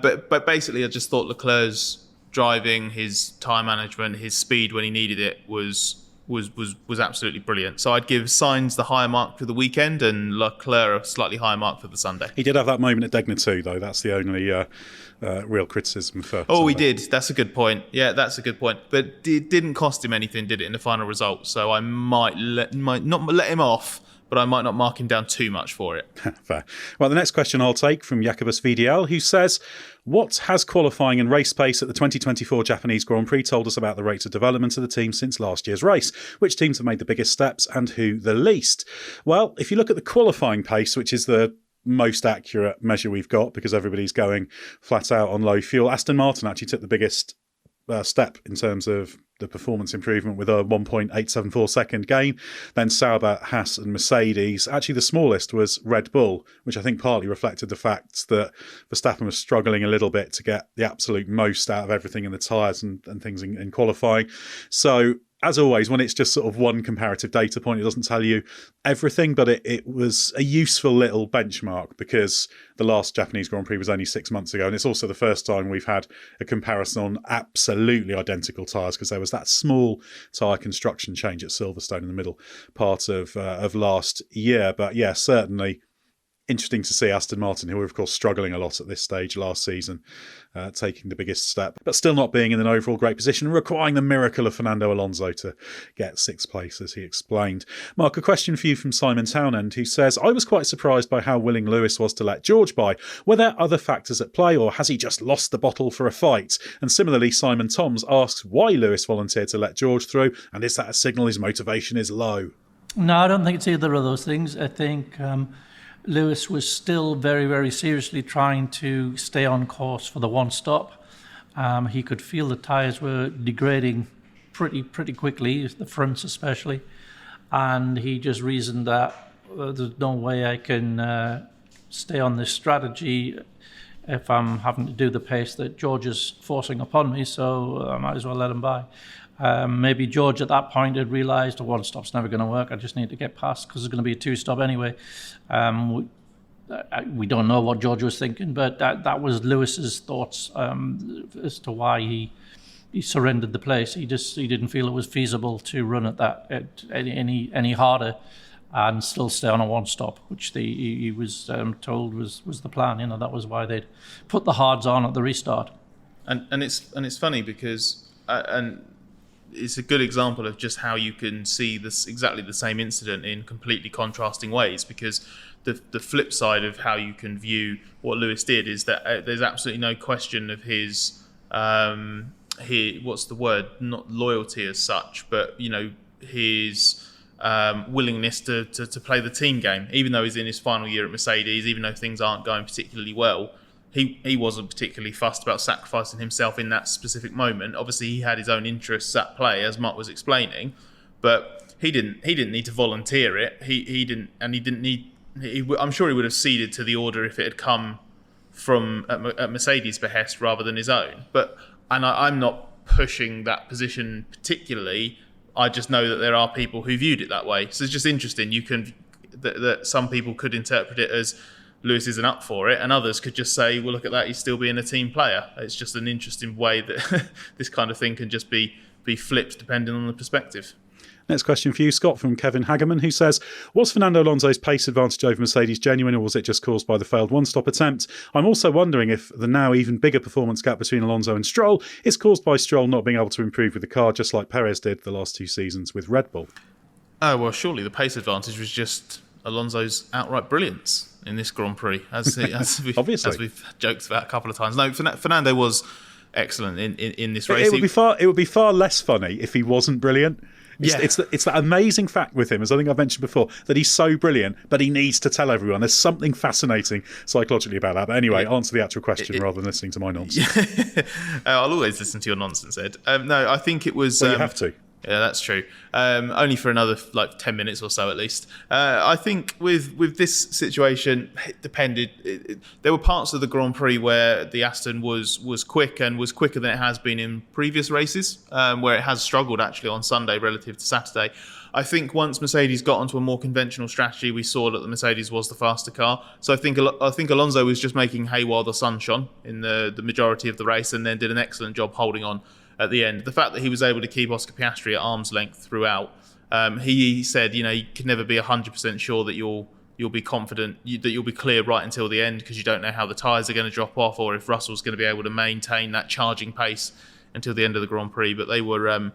But basically, I just thought Leclerc's driving, his time management, his speed when he needed it was absolutely brilliant. So I'd give Sainz the higher mark for the weekend and Leclerc a slightly higher mark for the Sunday. He did have that moment at Degner too, though. That's the only real criticism for Sunday. He did. That's a good point. Yeah, that's a good point. But it didn't cost him anything, did it, in the final result? So I might not let him off, but I might not mark him down too much for it. Fair. Well, the next question I'll take from Jacobus VDL, who says, what has qualifying and race pace at the 2024 Japanese Grand Prix told us about the rate of development of the team since last year's race? Which teams have made the biggest steps and who the least? Well, if you look at the qualifying pace, which is the most accurate measure we've got because everybody's going flat out on low fuel, Aston Martin actually took the biggest step in terms of the performance improvement with a 1.874 second gain. Then Sauber, Haas and Mercedes. Actually, the smallest was Red Bull, which I think partly reflected the fact that Verstappen was struggling a little bit to get the absolute most out of everything in the tyres and things in qualifying. So, as always, when it's just sort of one comparative data point, it doesn't tell you everything, but it was a useful little benchmark because the last Japanese Grand Prix was only 6 months ago. And it's also the first time we've had a comparison on absolutely identical tyres because there was that small tyre construction change at Silverstone in the middle part of last year. But yeah, certainly interesting to see Aston Martin, who were of course struggling a lot at this stage last season, taking the biggest step, but still not being in an overall great position, requiring the miracle of Fernando Alonso to get sixth place, as he explained. Mark, a question for you from Simon Townend, who says, I was quite surprised by how willing Lewis was to let George by. Were there other factors at play, or has he just lost the bottle for a fight? And similarly, Simon Toms asks why Lewis volunteered to let George through, and is that a signal his motivation is low? No, I don't think it's either of those things. I think Lewis was still very, very seriously trying to stay on course for the one stop. He could feel the tyres were degrading pretty quickly, the fronts especially, and he just reasoned that there's no way I can stay on this strategy if I'm having to do the pace that George is forcing upon me, so I might as well let him by. Maybe George at that point had realised a one stop's never going to work. I just need to get past because there's going to be a two stop anyway. We don't know what George was thinking, but that was Lewis's thoughts as to why he surrendered the place. He didn't feel it was feasible to run at any harder and still stay on a one stop, which he was told was the plan. You know, that was why they'd put the hards on at the restart. And it's funny because it's a good example of just how you can see this exactly the same incident in completely contrasting ways, because the flip side of how you can view what Lewis did is that there's absolutely no question of his what's the word, not loyalty as such, but you know, his willingness to play the team game, even though he's in his final year at Mercedes, even though things aren't going particularly well. He wasn't particularly fussed about sacrificing himself in that specific moment. Obviously, he had his own interests at play, as Mark was explaining, but he didn't need to volunteer it. He didn't need. I'm sure he would have ceded to the order if it had come from at Mercedes' behest rather than his own. I'm not pushing that position particularly. I just know that there are people who viewed it that way. So it's just interesting. That some people could interpret it as Lewis isn't up for it, and others could just say, well, look at that, he's still being a team player. It's just an interesting way that this kind of thing can just be flipped depending on the perspective. Next question for you, Scott, from Kevin Hagerman, who says, was Fernando Alonso's pace advantage over Mercedes genuine, or was it just caused by the failed one-stop attempt? I'm also wondering if the now even bigger performance gap between Alonso and Stroll is caused by Stroll not being able to improve with the car, just like Perez did the last 2 seasons with Red Bull. Oh, well, surely the pace advantage was just Alonso's outright brilliance in this Grand Prix, as we've joked about a couple of times. No, Fernando was excellent in this race. It would be far less funny if he wasn't brilliant. It's that amazing fact with him, as I think I've mentioned before, that he's so brilliant, but he needs to tell everyone. There's something fascinating psychologically about that. But anyway, answer the actual question rather than listening to my nonsense. I'll always listen to your nonsense, Ed. No, I think it was... Well, you have to. Yeah, that's true. Only for another 10 minutes or so at least. I think with this situation, it depended. There were parts of the Grand Prix where the Aston was quick and was quicker than it has been in previous races, where it has struggled actually on Sunday relative to Saturday. I think once Mercedes got onto a more conventional strategy, we saw that the Mercedes was the faster car. So I think Alonso was just making hay while the sun shone in the majority of the race, and then did an excellent job holding on at the end. The fact that he was able to keep Oscar Piastri at arm's length throughout, he said, you can never be 100% sure that you'll be confident, that you'll be clear right until the end, because you don't know how the tyres are going to drop off or if Russell's going to be able to maintain that charging pace until the end of the Grand Prix. But they were,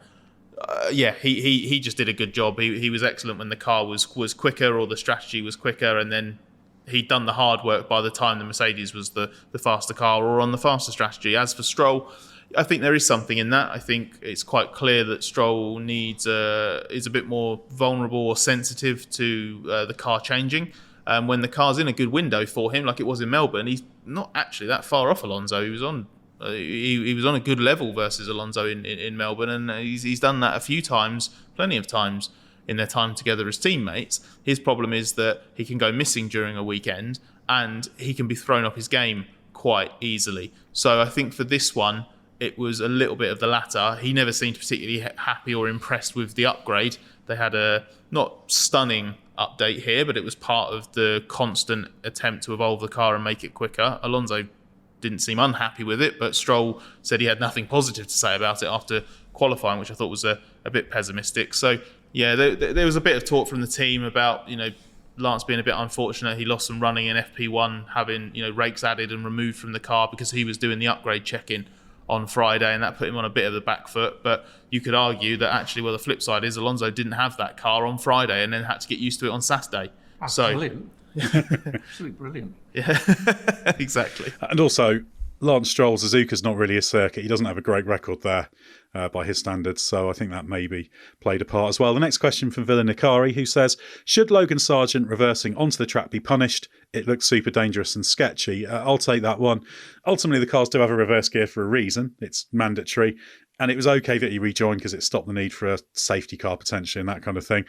he just did a good job. He was excellent when the car was quicker or the strategy was quicker, and then he'd done the hard work by the time the Mercedes was the faster car or on the faster strategy. As for Stroll, I think there is something in that. I think it's quite clear that Stroll is a bit more vulnerable or sensitive to the car changing. When the car's in a good window for him, like it was in Melbourne, he's not actually that far off Alonso. He was on a good level versus Alonso in Melbourne, and he's done that a few times, plenty of times in their time together as teammates. His problem is that he can go missing during a weekend, and he can be thrown off his game quite easily. So I think for this one, it was a little bit of the latter. He never seemed particularly happy or impressed with the upgrade. They had a not stunning update here, but it was part of the constant attempt to evolve the car and make it quicker. Alonso didn't seem unhappy with it, but Stroll said he had nothing positive to say about it after qualifying, which I thought was a bit pessimistic. So yeah, there was a bit of talk from the team about, Lance being a bit unfortunate. He lost some running in FP1, having, rakes added and removed from the car because he was doing the upgrade check-in on Friday, and that put him on a bit of the back foot. But you could argue that actually, well, the flip side is Alonso didn't have that car on Friday and then had to get used to it on Saturday. Brilliant. Absolutely brilliant. Yeah, exactly. And also, Lance Stroll, Suzuka's not really a circuit. He doesn't have a great record there by his standards, so I think that maybe played a part as well. The next question from Villa Nikari, who says, should Logan Sargent reversing onto the track be punished? It looks super dangerous and sketchy. I'll take that one. Ultimately, the cars do have a reverse gear for a reason. It's mandatory, and it was okay that he rejoined because it stopped the need for a safety car potentially and that kind of thing.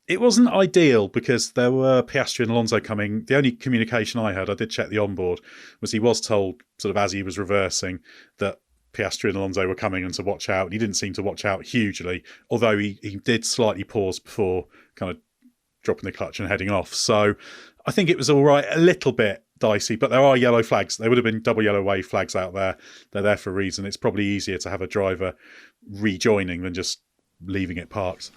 It wasn't ideal because there were Piastri and Alonso coming. The only communication I had, I did check the onboard, was he was told sort of as he was reversing that Piastri and Alonso were coming and to watch out. He didn't seem to watch out hugely, although he did slightly pause before kind of dropping the clutch and heading off. So I think it was all right, a little bit dicey, but there are yellow flags. There would have been double yellow wave flags out there. They're there for a reason. It's probably easier to have a driver rejoining than just leaving it parked.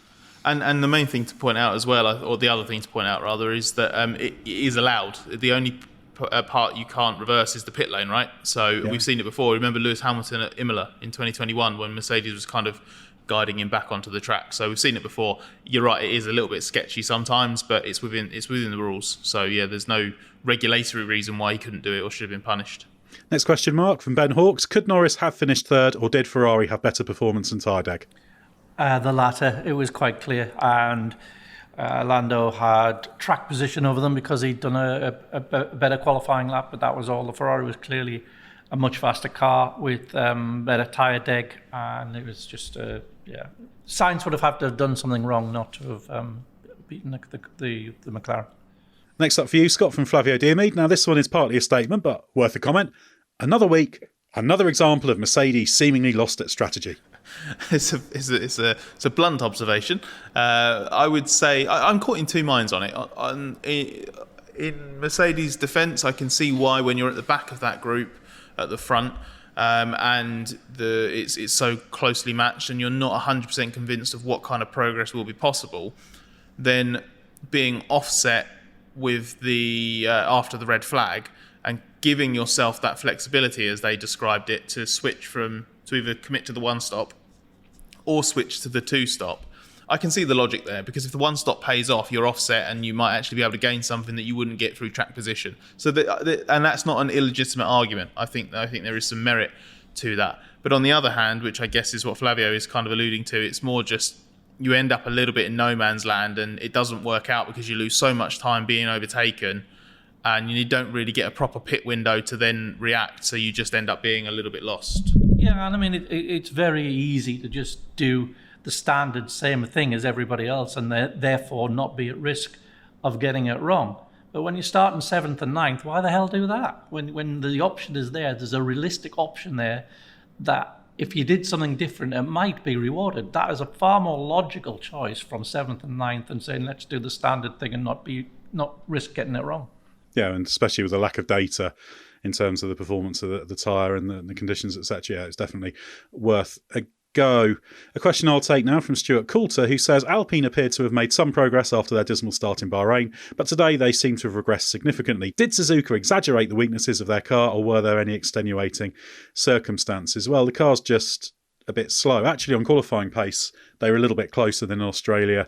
And the main thing to point out as well, or the other thing to point out rather, is that it is allowed. The only part you can't reverse is the pit lane, right? So We've seen it before. Remember Lewis Hamilton at Imola in 2021 when Mercedes was kind of guiding him back onto the track. So we've seen it before. You're right, it is a little bit sketchy sometimes, but it's within the rules. So yeah, there's no regulatory reason why he couldn't do it or should have been punished. Next question, Mark, from Ben Hawkes. Could Norris have finished third, or did Ferrari have better performance and tyre deg? The latter. It was quite clear, and Lando had track position over them because he'd done a better qualifying lap, but that was all. The Ferrari was clearly a much faster car with better tyre deg, and it was just Sainz would have had to have done something wrong not to have beaten the McLaren. Next up for you, Scott, from Flavio Diomede. Now this one is partly a statement, but worth a comment. Another week, another example of Mercedes seemingly lost at strategy. It's a blunt observation. I would say I'm caught in two minds on it. In Mercedes' defence, I can see why when you're at the back of that group at the front, and it's so closely matched, and you're not 100% convinced of what kind of progress will be possible, then being offset with the after the red flag and giving yourself that flexibility, as they described it, to switch to either commit to the one stop or switch to the two stop. I can see the logic there, because if the one stop pays off, you're offset and you might actually be able to gain something that you wouldn't get through track position. So and that's not an illegitimate argument. I think there is some merit to that. But on the other hand, which I guess is what Flavio is kind of alluding to, it's more just you end up a little bit in no man's land, and it doesn't work out because you lose so much time being overtaken, and you don't really get a proper pit window to then react. So you just end up being a little bit lost. Yeah, and I mean, it's very easy to just do the standard same thing as everybody else and therefore not be at risk of getting it wrong. But when you start in 7th and 9th, why the hell do that? When the option is there's a realistic option there that if you did something different, it might be rewarded. That is a far more logical choice from 7th and 9th than saying, let's do the standard thing and not risk getting it wrong. Yeah, and especially with the lack of data in terms of the performance of the tyre and the conditions, etc. Yeah, it's definitely worth a go. A question I'll take now from Stuart Coulter, who says Alpine appeared to have made some progress after their dismal start in Bahrain, but today they seem to have regressed significantly. Did Suzuka exaggerate the weaknesses of their car, or were there any extenuating circumstances? Well, the car's just a bit slow. Actually, on qualifying pace, they were a little bit closer than Australia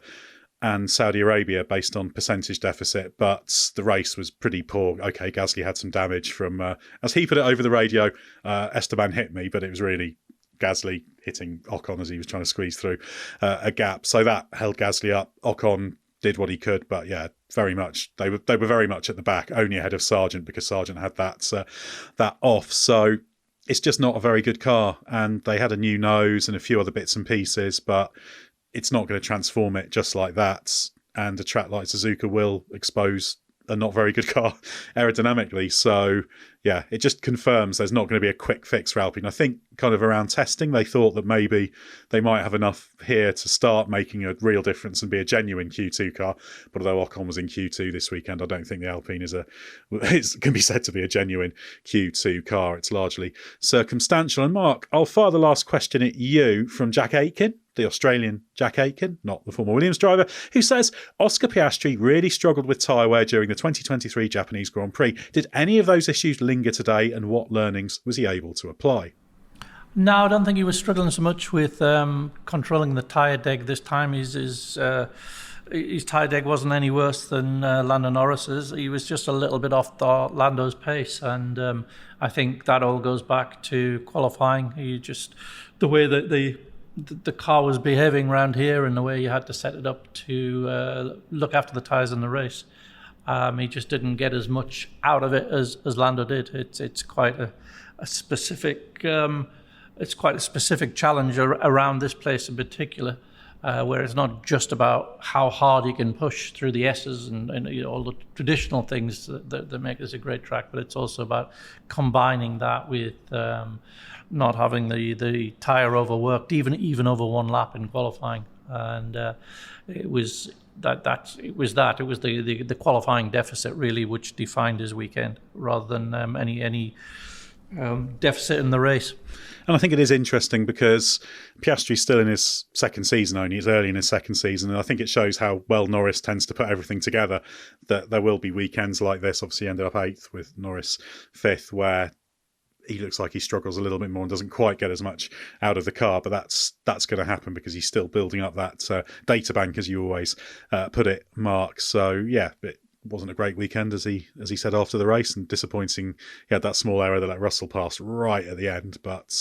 and Saudi Arabia based on percentage deficit, but the race was pretty poor. Okay, Gasly had some damage from, as he put it over the radio, Esteban hit me, but it was really Gasly hitting Ocon as he was trying to squeeze through a gap. So that held Gasly up. Ocon did what he could, but yeah, very much they were very much at the back, only ahead of Sargent because Sargent had that off. So it's just not a very good car, and they had a new nose and a few other bits and pieces, but it's not going to transform it just like that. And a track like Suzuka will expose a not very good car aerodynamically. So yeah, it just confirms there's not going to be a quick fix for Alpine. I think kind of around testing, they thought that maybe they might have enough here to start making a real difference and be a genuine Q2 car. But although Ocon was in Q2 this weekend, I don't think the Alpine can be said to be a genuine Q2 car. It's largely circumstantial. And Mark, I'll fire the last question at you from Jack Aitken, the Australian Jack Aitken, not the former Williams driver, who says Oscar Piastri really struggled with tyre wear during the 2023 Japanese Grand Prix. Did any of those issues linger today, and what learnings was he able to apply? No, I don't think he was struggling so much with controlling the tyre deg this time. His tyre deg wasn't any worse than Lando Norris's. He was just a little bit off Lando's pace, and I think that all goes back to qualifying. The way that the car was behaving around here and the way you had to set it up to look after the tyres in the race. He just didn't get as much out of it as Lando did. It's quite a specific challenge around this place in particular, where it's not just about how hard you can push through the S's and all the traditional things that make this a great track, but it's also about combining that with not having the tyre overworked, even over one lap in qualifying. And it was the qualifying deficit really which defined his weekend, rather than any deficit in the race. And I think it is interesting because Piastri's still in his second season only. He's early in his second season, and I think it shows how well Norris tends to put everything together, that there will be weekends like this. Obviously, he ended up 8th with Norris 5th, where he looks like he struggles a little bit more and doesn't quite get as much out of the car, but that's going to happen because he's still building up that data bank, as you always put it, Mark. So yeah, it wasn't a great weekend, as he said after the race, and disappointing. He had that small error that let Russell pass right at the end, but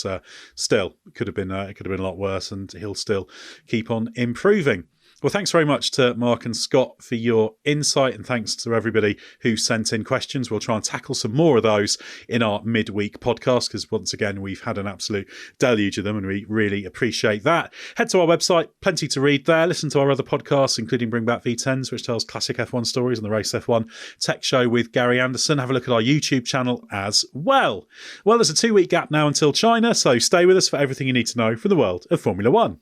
still, it could have been a lot worse, and he'll still keep on improving. Well, thanks very much to Mark and Scott for your insight, and thanks to everybody who sent in questions. We'll try and tackle some more of those in our midweek podcast, because once again, we've had an absolute deluge of them, and we really appreciate that. Head to our website, plenty to read there. Listen to our other podcasts, including Bring Back V10s, which tells classic F1 stories, and the Race F1 Tech Show with Gary Anderson. Have a look at our YouTube channel as well. Well, there's a 2-week gap now until China, so stay with us for everything you need to know from the world of Formula One.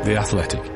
The Athletic.